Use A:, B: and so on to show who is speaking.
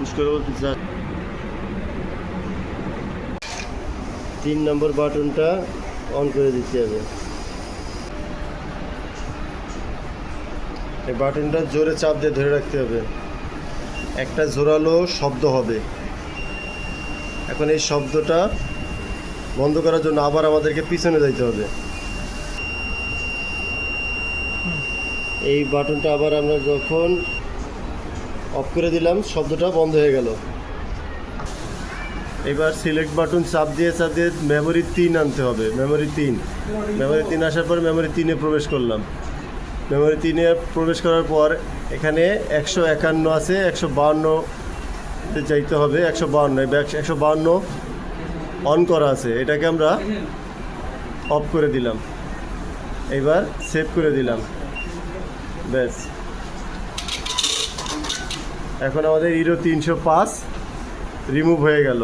A: Push করে বলতে 3 নম্বর বাটনটা অন করে দিতে হবে। এই বাটনটা জোরে চাপ দিয়ে ধরে রাখতে হবে, একটা জোরালো শব্দ হবে। এখন এই শব্দটা বন্ধ করার জন্য আবার আমাদেরকে পিছনে যাইতে হবে। এই বাটনটা আবার আমরা যখন অফ করে দিলাম শব্দটা বন্ধ হয়ে গেল। এবার সিলেক্ট বাটন চাপ দিয়ে মেমোরি 3 আনতে হবে। মেমোরি 3 আসার পর মেমোরি 3-এ প্রবেশ করলাম। মেমোরি 3-এ প্রবেশ করার পর এখানে 151 আছে, 152-তে যাইতে হবে। 152 অন করা আছে, এটাকে আমরা অফ করে দিলাম। এবার সেভ করে দিলাম, ব্যাস। এখন আমাদের হিরো 305 রিমুভ হয়ে গেল।